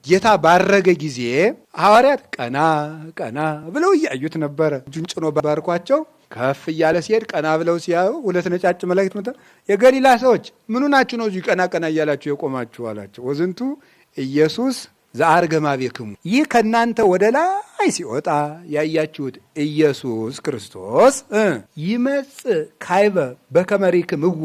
ጌታ ባረገ ጊዜ ሐዋርያት ቀና ቀና ብለው እያዩት ነበረ። እጁን ጭኖ ባርኳቸው ከፍ እያለ ሲሄድ ቀና ብለው ሲያዩ ሁለት ነጫጭ መላእክት መጣ። የገሊላ ሰዎች ምኑ ናችሁ ነው እዚህ ቀና ቀና እያላችሁ የቆማችሁ አላቸው። ወዝንቱ ኢየሱስ ዘአርገ ማቤክሙ፣ ይህ ከእናንተ ወደ ላይ ሲወጣ ያያችሁት ኢየሱስ ክርስቶስ ይመጽእ ካይበ በከመ ሪክምዎ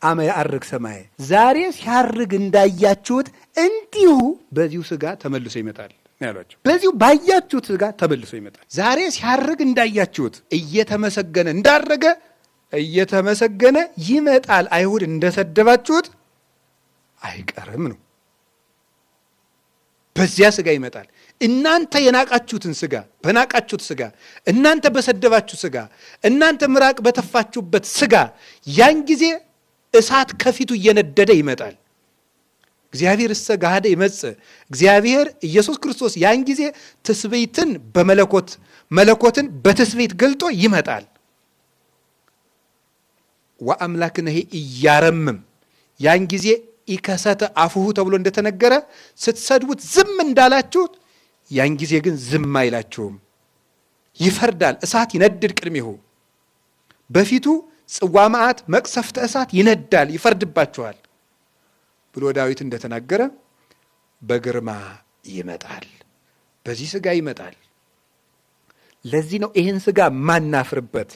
አመ ያዐርግ ሰማየ፣ ዛሬ ሲያርግ እንዳያችሁት እንዲሁ በዚሁ ሥጋ ተመልሶ ይመጣል ያሏቸው። በዚሁ ባያችሁት ሥጋ ተመልሶ ይመጣል። ዛሬ ሲያርግ እንዳያችሁት እየተመሰገነ እንዳረገ እየተመሰገነ ይመጣል። አይሁድ እንደሰደባችሁት አይቀርም ነው። በዚያ ሥጋ ይመጣል። እናንተ የናቃችሁትን ሥጋ በናቃችሁት ሥጋ፣ እናንተ በሰደባችሁ ሥጋ፣ እናንተ ምራቅ በተፋችሁበት ሥጋ ያን ጊዜ እሳት ከፊቱ እየነደደ ይመጣል። እግዚአብሔር እሰ ገሃደ ይመጽእ፣ እግዚአብሔር ኢየሱስ ክርስቶስ ያን ጊዜ ትስብእትን በመለኮት መለኮትን በትስብእት ገልጦ ይመጣል። ወአምላክነሂ ኢያረምም፣ ያን ጊዜ ኢከሰተ አፉሁ ተብሎ እንደተነገረ ስትሰድቡት ዝም እንዳላችሁት ያን ጊዜ ግን ዝም አይላችሁም፣ ይፈርዳል። እሳት ይነድድ ቅድሜሁ፣ በፊቱ ጽዋ መዓት መቅሰፍተ እሳት ይነዳል፣ ይፈርድባችኋል ብሎ ዳዊት እንደተናገረ በግርማ ይመጣል፣ በዚህ ሥጋ ይመጣል። ለዚህ ነው ይህን ሥጋ ማናፍርበት